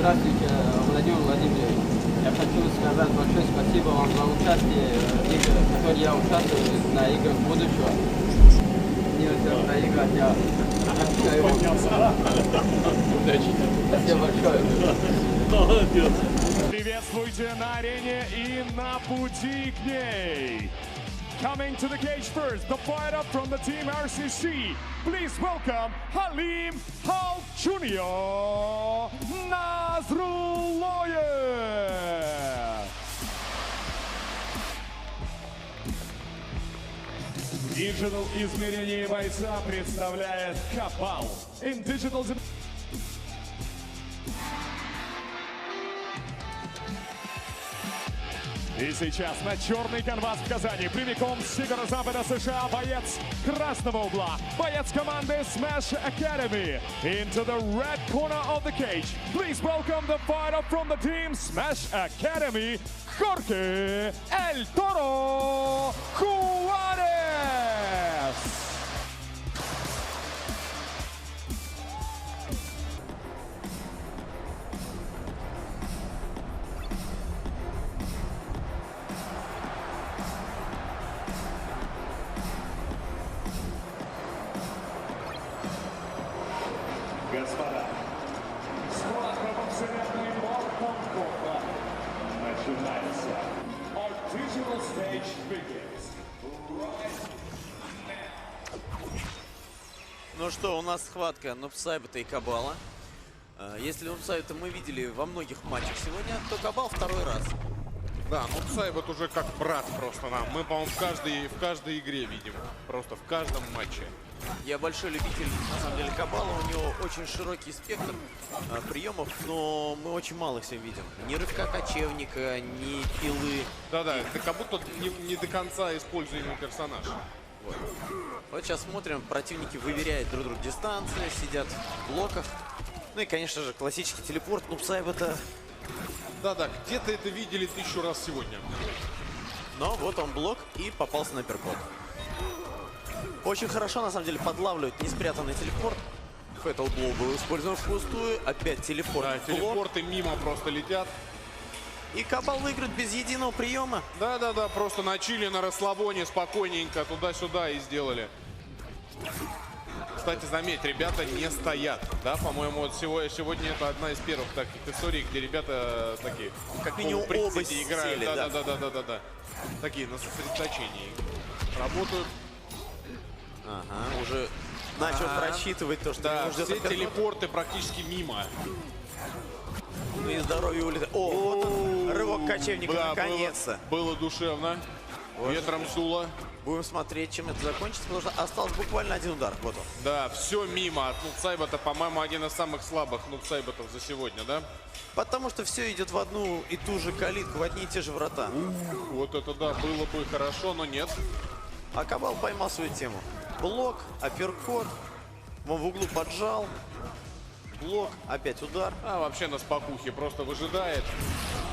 Здравствуйте, Владимир Владимирович. Я хочу сказать большое спасибо вам за участие в играх, в которых я участвую на играх будущего. Нельзя проиграть, я обещаю вам. Удачи. Спасибо большое. Молодец. Приветствуйте на арене и на пути к ней. Coming to the cage first, the fighter from the team RCC. Please welcome Halim Hulk Jr. Nasrullayev. Digital измерение бойца представляет Кабал. In digital... И сейчас на черный канвас в Казани, прямиком с северо-запада США, боец красного угла, боец команды Smash Academy. Into the red corner of the cage, please welcome the fighter from the team Smash Academy, Jorge El Toro Juarez. Господа, схватка по вселенной Mortal Kombat начинается. Our digital stage begins right now. Ну что, у нас схватка Нубсайбета и Кабала. Если Нубсайбета мы видели во многих матчах сегодня, то Кабал второй раз. Да, Нубсайбет уже как брат просто нам. Мы, по-моему, в каждой игре видим. Просто в каждом матче. Я большой любитель, на самом деле, Кабала. У него очень широкий спектр приемов, но мы очень мало их сегодня видим. Ни рывка кочевника, ни пилы. Да-да, это как будто не до конца используемый персонаж. Вот сейчас смотрим, противники выверяют друг друга дистанцию, сидят в блоках. Ну и, конечно же, классический телепорт Нубсайбета. Да-да, где-то это видели 1000 раз сегодня. Но вот он блок и попался на перкот. Очень хорошо, на самом деле, подлавливает неспрятанный телепорт. Fatal Blow был использован впустую. Опять телепорт. Да, телепорты мимо просто летят. И Кабал выиграет без единого приема. Да-да-да, просто на чили, на расслабоне, спокойненько туда-сюда и сделали. Кстати, заметь, ребята не стоят. Да, по-моему, вот сегодня это одна из первых таких историй, где ребята такие, как минимум, оба играют. Да-да-да. Такие на сосредоточении работают. Ага, уже начал просчитывать то, что да, все телепорты практически мимо. Ну и здоровье улетает. О, вот он, рывок кочевника, да, наконец-то. Было душевно. Вот. Ветром сдуло. Будем смотреть, чем это закончится, потому что остался буквально один удар. Вот он. Да, все мимо. От Нубсайбета, по-моему, один из самых слабых Нубсайбетов за сегодня, да? Потому что все идет в одну и ту же калитку, в одни и те же врата. Вот это да, было бы хорошо, но нет. А Кабал поймал свою тему. Блок, апперкот, в углу поджал, блок, опять удар. А вообще на спокухе просто выжидает.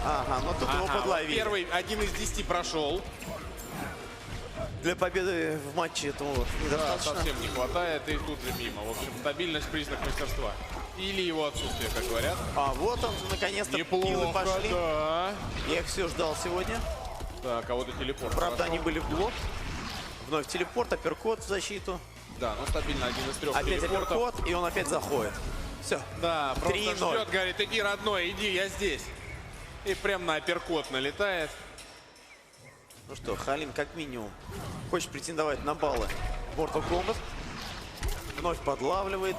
Ага, но тут его подловили. Первый 1 из 10 прошел. Для победы в матче этого недостаточно. Да, совсем не хватает и тут же мимо. В общем, стабильность признак мастерства. Или его отсутствие, как говорят. А вот он, наконец-то, пилы пошли. Да. Я их все ждал сегодня. Так, а вот и телепорт. Правда, они были в блок. Вновь телепорт, апперкот в защиту. Да, но стабильно 1 из 3 опять телепортов. Апперкот, и он опять заходит. Все. Да, просто ждет, говорит, иди, родной, иди, я здесь. И прям на апперкот налетает. Ну что, Халим как минимум хочет претендовать на баллы Mortal Kombat. Вновь подлавливает.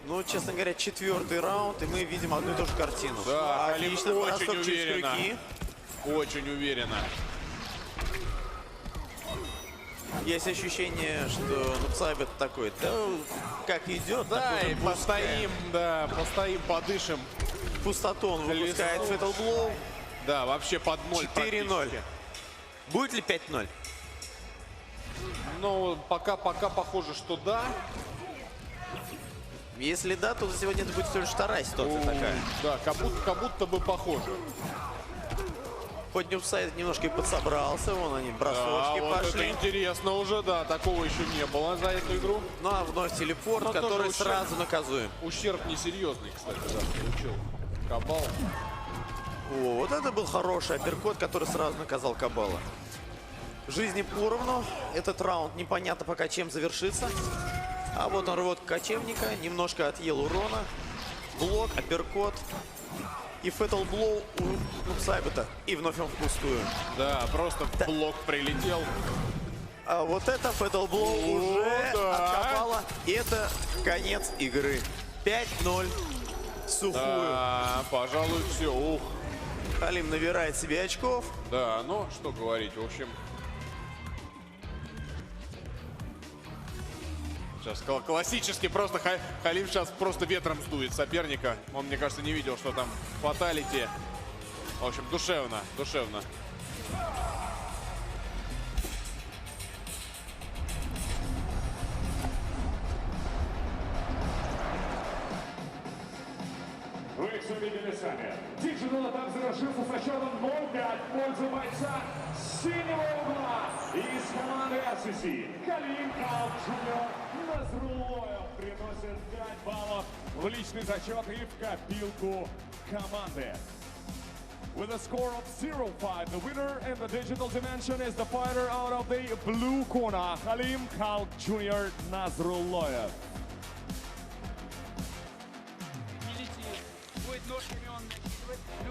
Ну, честно говоря, 4-й раунд, и мы видим одну и ту же картину. Да, отлично, очень уверенно. Очень уверенно. Есть ощущение, что Нубсайбет такой, да, как идет, да, и постоим, да, постоим, подышим. В пустоту он выпускает Fatal Blow. Да, вообще под 0. 4-0. Будет ли 5-0? Ну, пока похоже, что да. Если да, то сегодня это будет всего лишь вторая ситуация такая. Да, как будто бы похоже. Хоть Нубсайбет немножко и подсобрался, вон они, бросочки вот пошли. Это интересно уже, да, такого еще не было за эту игру. Ну а вновь телепорт, который сразу наказуем. Ущерб несерьезный, кстати, да, получил Кабал. О, вот это был хороший апперкот, который сразу наказал Кабала. Жизни поровну. Этот раунд непонятно пока чем завершится. А вот он рвет кочевника, немножко отъел урона. Блок, апперкот. И Fatal Blow у Нубсайбета. И вновь он впустую. Да, просто блок прилетел. А вот это Fatal Blow уже да. откопало. И это конец игры. 5-0. Сухую. Да, пожалуй, все. Ух. Халим набирает себе очков. Да, ну, что говорить, в общем. Сейчас классически просто Халим сейчас просто ветром сдует соперника. Он, мне кажется, не видел, что там фаталити. В общем, душевно, душевно. Вы все видели сами. Digital этап завершился со счетом 0-5 в пользу бойца синего угла из команды RCC. Халим Кал Джуниор Назрулоев приносит 5 баллов в личный зачет и в копилку команды. With a score of 0-5, the winner in the digital dimension is the fighter out of the blue corner, Халим Кал Джуниор Назрулоев.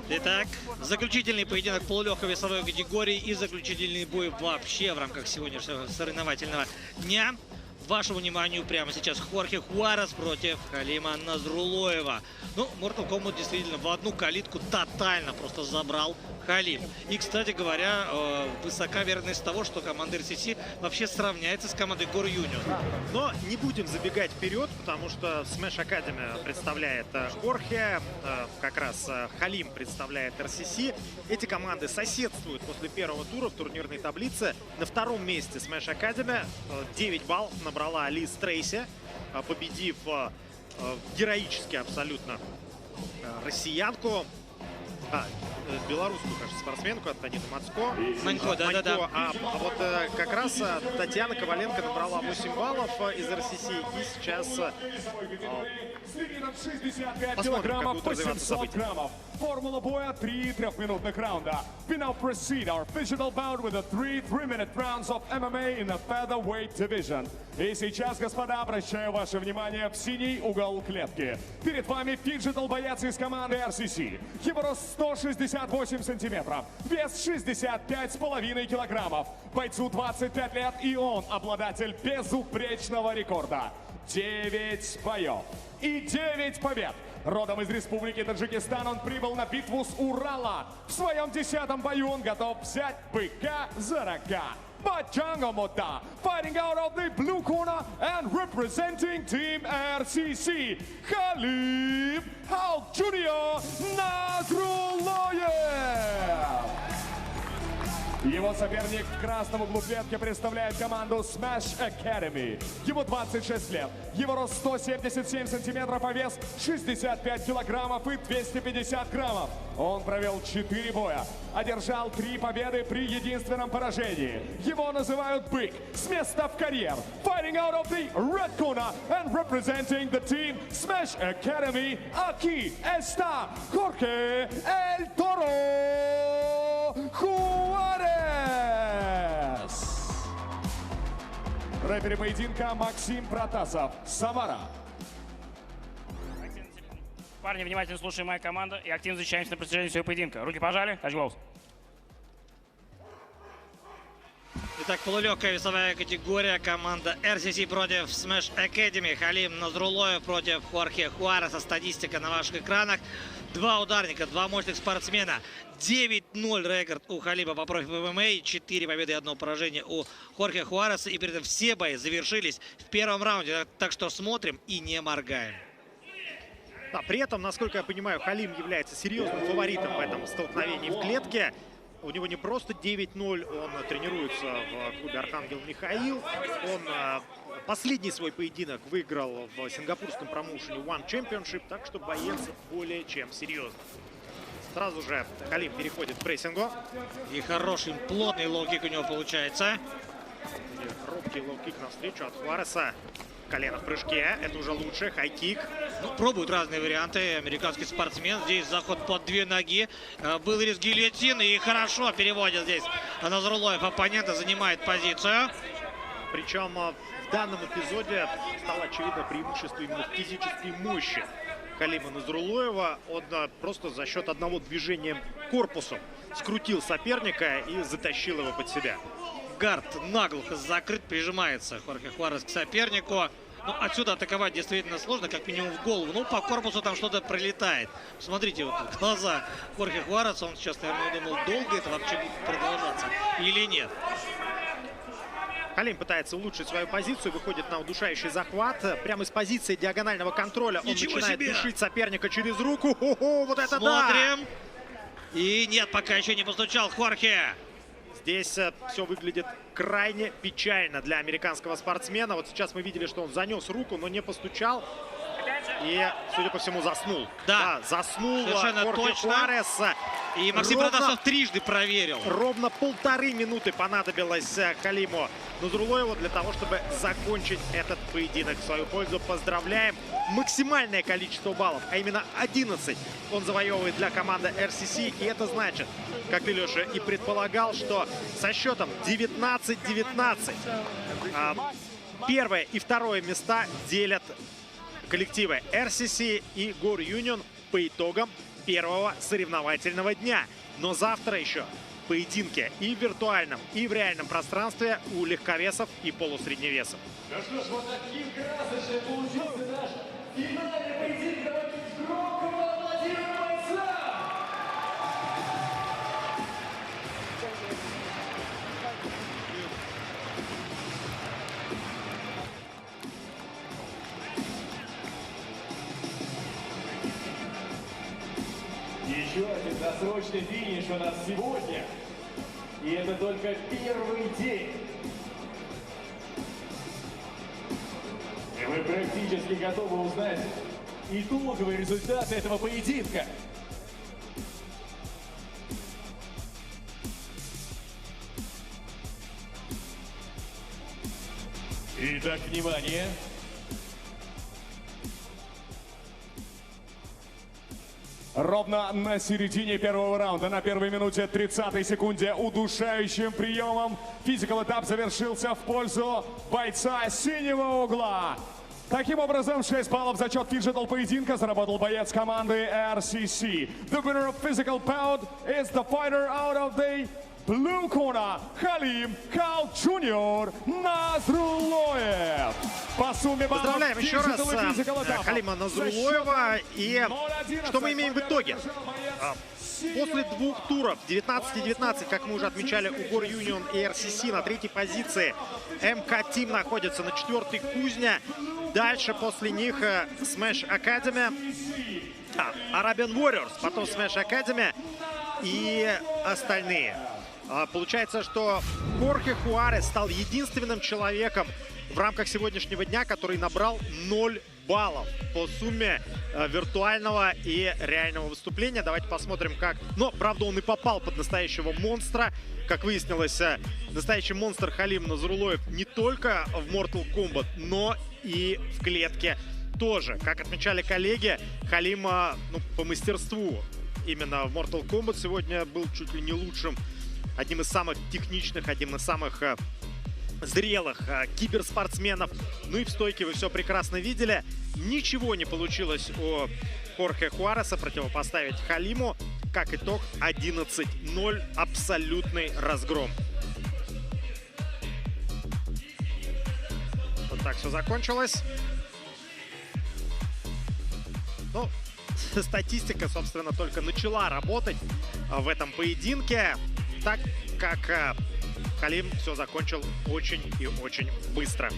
Итак, заключительный поединок полулегкой весовой категории и заключительный бой вообще в рамках сегодняшнего соревновательного дня. Вашему вниманию прямо сейчас Хорхе Хуарес против Халима Назрулоева. Ну, Mortal Kombat действительно в одну калитку тотально просто забрал Халим. И, кстати говоря, высока вероятность того, что команда RCC вообще сравняется с командой Gore Union. Но не будем забегать вперед, потому что Smash Academy представляет Хорхе, как раз Халим представляет RCC. Эти команды соседствуют после первого тура в турнирной таблице. На втором месте Smash Academy 9 баллов набрала Лиз Трейси, победив героически абсолютно россиянку. Белорусскую, кажется, спортсменку, от Танина Мацко. Манько, да-да-да. А вот как раз Татьяна Коваленко набрала 8 баллов из РСС. И сейчас посмотрим, как будут развиваться события. Формула боя 3 трехминутных раунда. We now proceed our physical bout with the 3 3-minute rounds of MMA in the featherweight division. И сейчас, господа, обращаю ваше внимание в синий угол клетки. Перед вами фиджитал боец из команды RCC. Его рост 168 сантиметров, вес 65,5 килограммов. Бойцу 25 лет, и он обладатель безупречного рекорда. 9 боев и 9 побед. Родом из Республики Таджикистан, он прибыл на битву с Урала. В своем 10-м бою он готов взять быка за рога. Баджангамота, fighting out of the blue corner and representing Team RCC, Халим Кал Джуниор Назрулоев. Его соперник в красном углу клетки представляет команду Smash Academy. Ему 26 лет. Его рост 177 сантиметров, а вес 65 килограммов и 250 граммов. Он провел 4 боя, одержал 3 победы при единственном поражении. Его называют Бык с места в карьер. Fighting out of the red corner and representing the team Smash Academy, aquí está Jorge El Toro Juárez. Рефери поединка Максим Протасов, Самара. Парни, внимательно слушаем мою команду и активно защищаемся на протяжении всего поединка. Руки пожали, touch. Итак, полулегкая весовая категория. Команда RCC против Smash Academy. Халим Назрулоев против Хорхе Хуареса. Статистика на ваших экранах. 2 ударника, 2 мощных спортсмена. 9-0 рекорд у Халима по профи ММА. 4 победы и 1 поражение у Хорхе Хуареса. И при этом все бои завершились в первом раунде. Так что смотрим и не моргаем. Да, при этом, насколько я понимаю, Халим является серьезным фаворитом в этом столкновении в клетке. У него не просто 9-0, он тренируется в клубе Архангел Михаил. Он последний свой поединок выиграл в сингапурском промоушене One Championship, так что боец более чем серьезный. Сразу же Халим переходит к прессингу. И хороший, плотный лоу-кик у него получается. Робкий лоу-кик навстречу от Хуареса. колено в прыжке. Это уже лучше. Хай-кик. Ну, пробуют разные варианты. Американский спортсмен. Здесь заход под 2 ноги. Был риск гильотины. И хорошо переводит здесь Назрулоев оппонента. Занимает позицию. Причем в данном эпизоде стало очевидно преимущество именно в физической мощи Халима Назрулоева. Он просто за счет одного движения корпусом скрутил соперника и затащил его под себя. Гард наглухо закрыт, прижимается Хорхе Хуарес к сопернику. Ну, отсюда атаковать действительно сложно, как минимум в голову. Ну, по корпусу там что-то пролетает. Смотрите, вот глаза Хорхе Хуареса. Он сейчас, наверное, думал, долго это вообще будет продолжаться или нет. Халим пытается улучшить свою позицию, выходит на удушающий захват. Прямо из позиции диагонального контроля он начинает душить соперника через руку. Хо-хо, вот это Смотрим. Да! И нет, пока еще не постучал Хорхе. Здесь все выглядит крайне печально для американского спортсмена. Вот сейчас мы видели, что он занес руку, но не постучал. И, судя по всему, заснул. Да, заснул совершенно Хорхе точно. Хуарес. И Максим Протасов трижды проверил. Ровно 1,5 минуты понадобилось Халиму Назрулоеву для того, чтобы закончить этот поединок в свою пользу. Поздравляем. Максимальное количество баллов, а именно 11, он завоевывает для команды RCC. И это значит, как ты, Леша, и предполагал, что со счетом 19-19 первое и второе места делят коллективы RCC и Gor Union по итогам первого соревновательного дня. Но завтра еще поединки и в виртуальном, и в реальном пространстве у легковесов и полусредневесов. Ну что ж, вот таким красочным получился наш финальный поединок. Давайте громко поаплодируем бойцам! Еще один досрочный финиш у нас сегодня. И это только первый день. И мы практически готовы узнать итоговый результат этого поединка. Итак, внимание. Ровно на середине первого раунда, на первой минуте 30-й секунде, удушающим приемом физикал этап завершился в пользу бойца синего угла. Таким образом, 6 баллов в зачет фиджитал поединка заработал боец команды RCC. The winner of physical bout is the fighter out of the blue corner, Халим Кал Джуниор Назрулоев. По сумме баллов Поздравляем еще раз физикал этапа Халима Назрулоева. И что мы имеем в итоге? После 2 туров 19-19, как мы уже отмечали, у Gor Union и RCC на 3-й позиции. МК Team находится на 4-й, Кузня. Дальше после них Smash Academy, Arabian Warriors, потом Smash Academy и остальные. Получается, что Хорхе Хуарес стал единственным человеком в рамках сегодняшнего дня, который набрал 0 баллов по сумме виртуального и реального выступления. Давайте посмотрим, как... Но, правда, он и попал под настоящего монстра. Как выяснилось, настоящий монстр Халим Назрулоев не только в Mortal Kombat, но и в клетке тоже. Как отмечали коллеги, Халим по мастерству именно в Mortal Kombat сегодня был чуть ли не лучшим, одним из самых техничных, одним из самых зрелых киберспортсменов. Ну и в стойке вы все прекрасно видели. Ничего не получилось у Хорхе Хуареса противопоставить Халиму. Как итог, 11-0. Абсолютный разгром. Вот так все закончилось. Ну, статистика, собственно, только начала работать в этом поединке, так как Халим все закончил очень и очень быстро.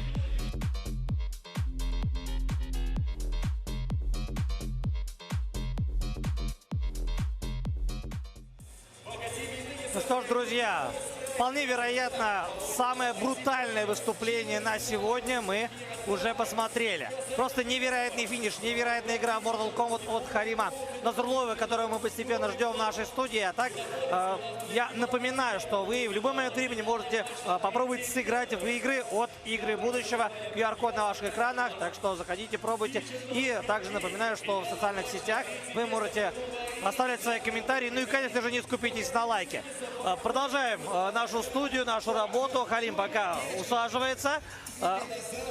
Ну что ж, друзья, вполне вероятно, самое брутальное выступление на сегодня мы уже посмотрели. Просто невероятный финиш, невероятная игра в Mortal Kombat от Халима Назрулоева, которую мы постепенно ждем в нашей студии. А так, я напоминаю, что вы в любой момент времени можете попробовать сыграть в игры от Игры Будущего. QR-код на ваших экранах, так что заходите, пробуйте. И также напоминаю, что в социальных сетях вы можете оставлять свои комментарии. Ну и, конечно же, не скупитесь на лайки. Продолжаем нашу студию, нашу работу. Халим пока усаживается.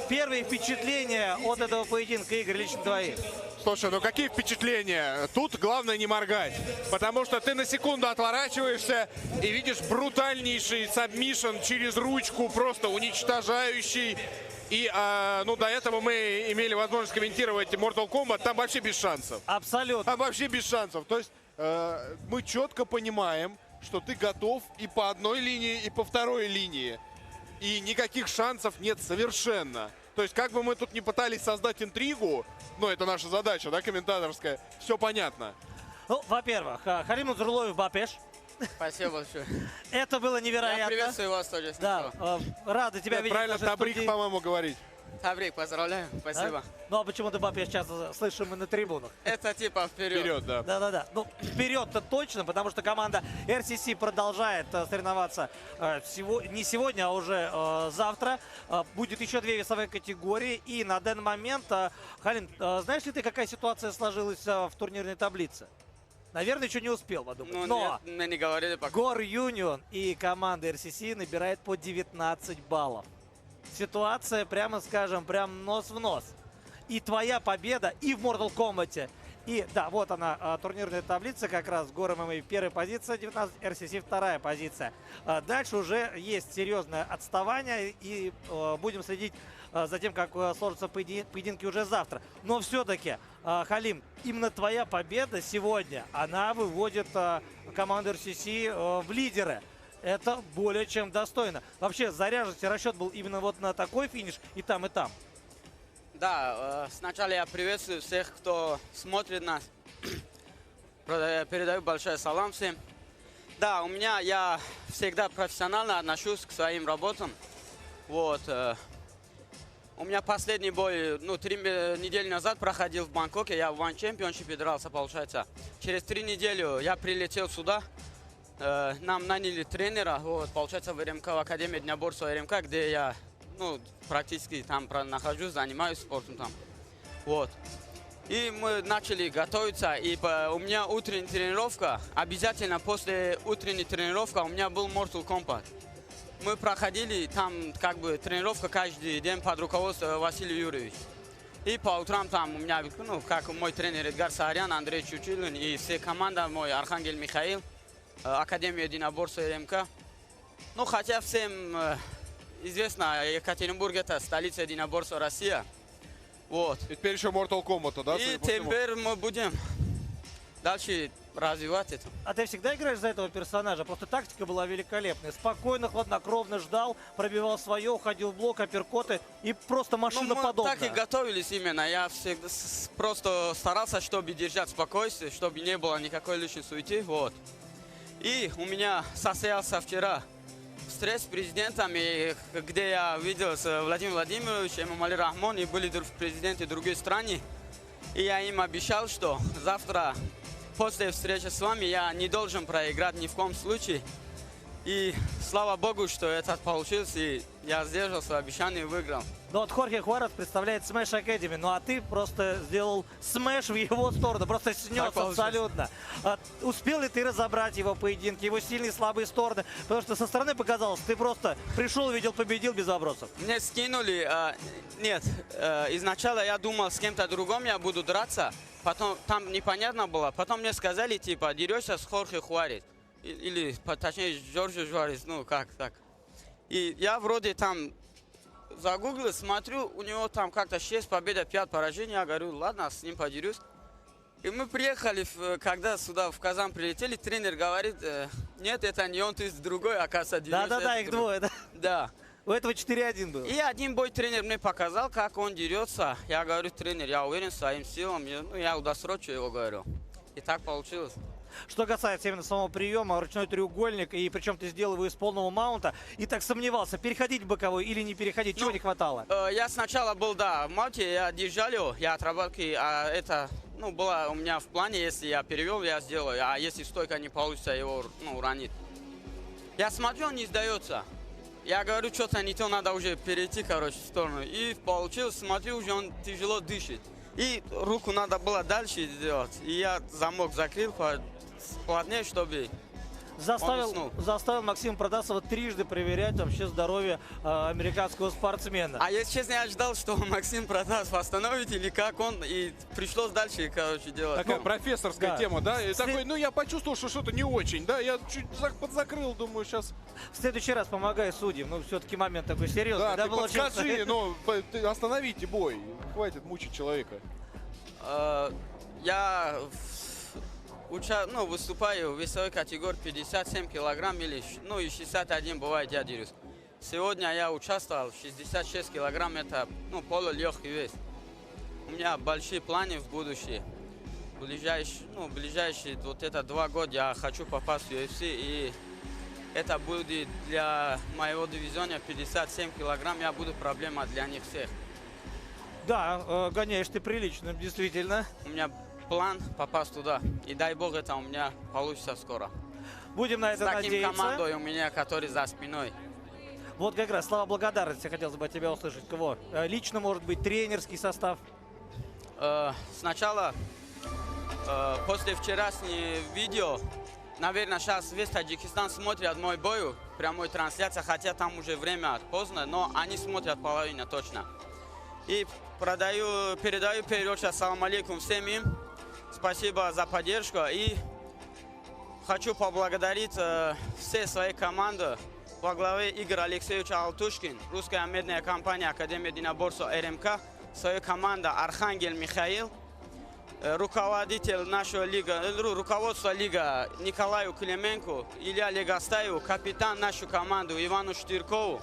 Первые впечатления от этого поединка, Игорь, лично твои? Слушай, ну какие впечатления? Тут главное не моргать, потому что ты на секунду отворачиваешься и видишь брутальнейший сабмишн через ручку, просто уничтожающий. И, ну, до этого мы имели возможность комментировать Mortal Kombat, там вообще без шансов. Абсолютно. Там вообще без шансов. То есть мы четко понимаем, что ты готов и по одной линии, и по второй линии. И никаких шансов нет совершенно. То есть, как бы мы тут не пытались создать интригу, ну, это наша задача, да, комментаторская, все понятно. Ну, во-первых, Халим Назрулоев Бапеш. Спасибо большое. Это было невероятно. Я приветствую вас тоже. Да, рады тебя видеть. Правильно, Табрик, по-моему, говорить. Табрик, поздравляю. Спасибо. Ну, а почему-то Бапеш часто слышим мы на трибунах? Это типа вперед. Вперед, да. Да-да-да. Ну, вперед-то точно, потому что команда RCC продолжает соревноваться не сегодня, а уже завтра. Будет еще 2 весовые категории. И на данный момент, Халин, знаешь ли ты, какая ситуация сложилась в турнирной таблице? Наверное, еще не успел подумать. Ну, Но нет, мне не говорили пока. Гор Юнион и команда RCC набирает по 19 баллов. Ситуация, прямо скажем, прям нос в нос. И твоя победа и в Mortal Kombat. И да, вот она, турнирная таблица, как раз Гор ММА первая позиция, 19, RCC вторая позиция. Дальше уже есть серьезное отставание, и будем следить за тем, как сложатся поединки уже завтра. Но все-таки, Халим, именно твоя победа сегодня, она выводит команду RCC в лидеры. Это более чем достойно. Вообще, заряженный расчет был именно вот на такой финиш и там, и там. Да, сначала я приветствую всех, кто смотрит нас. Передаю большой салам всем. Да, я всегда профессионально отношусь к своим работам. Вот. У меня последний бой, 3 недели назад проходил в Бангкоке. Я в One Championship дрался, получается. Через 3 недели я прилетел сюда. Нам наняли тренера, вот, получается, в РМК, в Академии Дняборства РМК, где я, практически там нахожусь, занимаюсь спортом там. Вот. И мы начали готовиться, и у меня утренняя тренировка, обязательно после утренней тренировки у меня был Mortal Kombat. Мы проходили там, тренировка каждый день под руководством Василия Юрьевича. И по утрам там у меня, как мой тренер Эдгар Саарян, Андрей Чучилин и вся команда, мой Архангел Михаил, Академия единоборства РМК. Хотя всем известно, Екатеринбург это столица единоборства России. Вот. И теперь еще Mortal Kombat, да? И теперь мы будем дальше развивать это. А ты всегда играешь за этого персонажа? Просто тактика была великолепная. Спокойно, хладнокровно ждал, пробивал свое, уходил в блок, апперкоты и просто машина подобная. Мы так и готовились именно. Я всегда просто старался, чтобы держать спокойствие, чтобы не было никакой лишней суеты. Вот. И у меня состоялся вчера встреча с президентами, где я видел с Владимиром Владимировичем, Эмомали Рахмон, и были президенты другой страны. И я им обещал, что завтра, после встречи с вами, я не должен проиграть ни в коем случае. И слава богу, что это получилось, и я сдержал свое обещание и выиграл. Но вот Хорхе Хуарес представляет Smash Academy, ну а ты просто сделал смэш в его сторону, просто снес абсолютно. Успел ли ты разобрать его поединки, его сильные и слабые стороны? Потому что со стороны показалось, ты просто пришел, видел, победил без вопросов. Мне скинули, нет, изначально я думал, с кем-то другим я буду драться, потом там непонятно было, потом мне сказали, типа, дерешься с Хорхе Хуарес. Или, точнее, Джорджо Жуарес, как так. И я вроде там загуглил, смотрю, у него там как-то 6 побед, 5 поражений. Я говорю, ладно, с ним подерюсь. И мы приехали, когда сюда в Казань прилетели, тренер говорит, нет, это не он, ты другой, оказывается, дерешься. Да-да-да, их двое, да? Да. У этого 4-1 был. И один бой тренер мне показал, как он дерется. Я говорю, тренер, я уверен в своим силам, я удосрочу его, говорю. И так получилось. Что касается именно самого приема, ручной треугольник, и причем ты сделал его из полного маунта, и так сомневался, переходить в боковой или не переходить, чего не хватало? Я сначала был, да, в маунте, я держал его, я отработки, а это, ну, было у меня в плане, если я перевел, я сделаю, а если стойка не получится, его, ну, уронит. Я смотрю, он не сдается. Я говорю, что-то не то, надо уже перейти, короче, в сторону. И получилось, смотрю, уже он тяжело дышит. И руку надо было дальше сделать. И я замок закрыл плотнее, чтобы Заставил Максима Протасова трижды проверять вообще здоровье американского спортсмена. А если честно, я ждал, что Максим Протасов остановит или как он, и пришлось дальше, короче, делать. Такая профессорская да. тема, да? И такой, ну я почувствовал, что что-то не очень, да? Я чуть подзакрыл, думаю, сейчас... В следующий раз помогай судьям, ну все-таки момент такой серьезный. Да, ты подскажи, ну остановите бой, хватит мучить человека. Я выступаю в весовой категории 57 килограмм или и 61 бывает, я дерюсь. Сегодня я участвовал в 66 килограмм, это полулегкий вес. У меня большие планы в будущее. Ближайшие вот это 2 года я хочу попасть в UFC, и это будет для моего дивизиона 57 килограмм, я буду проблема для них всех. Да, гоняешь ты прилично, действительно. У меня план попасть туда. И дай бог, это у меня получится скоро. Будем на это надеяться. С таким командой у меня, который за спиной. Вот как раз слова благодарности хотелось бы от тебя услышать. Кого? Лично, может быть, тренерский состав? Сначала, после вчерашнего видео, наверное, сейчас весь Таджикистан смотрит мой бой, прямой трансляция, хотя там уже время поздно, но они смотрят половину точно. И передаю перед ассаламу алейкум всем им. Спасибо за поддержку. И хочу поблагодарить все свои команды во главе Игорь Алексеевич Алтушкин, русская медная компания Академия единоборства РМК, свою команду Архангел Михаил, руководитель нашего руководства лига Николаю Клименко, Илья Легостаеву, капитан нашу команду Ивану Штыркову,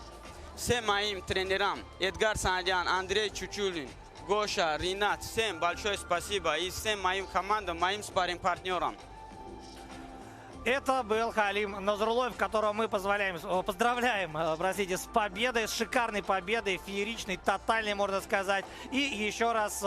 всем моим тренерам Эдгар Сандян, Андрей Чучулин, Гоша, Ринат, всем большое спасибо и всем моим командам, моим спарринг-партнерам. Это был Халим Назрулоев, которого мы поздравляем, простите, с победой, с шикарной победой, фееричной, тотальной, можно сказать. И еще раз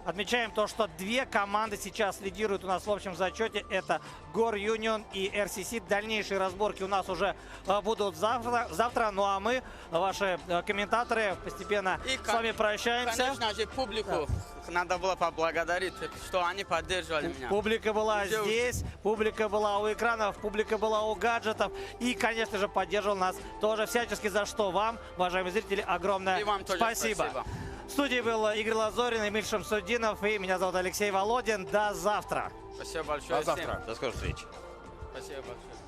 отмечаем то, что 2 команды сейчас лидируют у нас в общем зачете. Это Гор Юнион и РСС. Дальнейшие разборки у нас уже будут завтра. Ну а мы, ваши комментаторы, постепенно с вами прощаемся. Конечно же, публику надо было поблагодарить, что они поддерживали меня. Публика была здесь, публика была у экранов, публика была у гаджетов. И, конечно же, поддерживал нас тоже всячески, за что вам, уважаемые зрители, огромное спасибо. В студии был Игорь Лазорин, Эмиль Шамсудинов, и меня зовут Алексей Володин. До завтра. Спасибо большое. До завтра. До скорой встречи. Спасибо большое.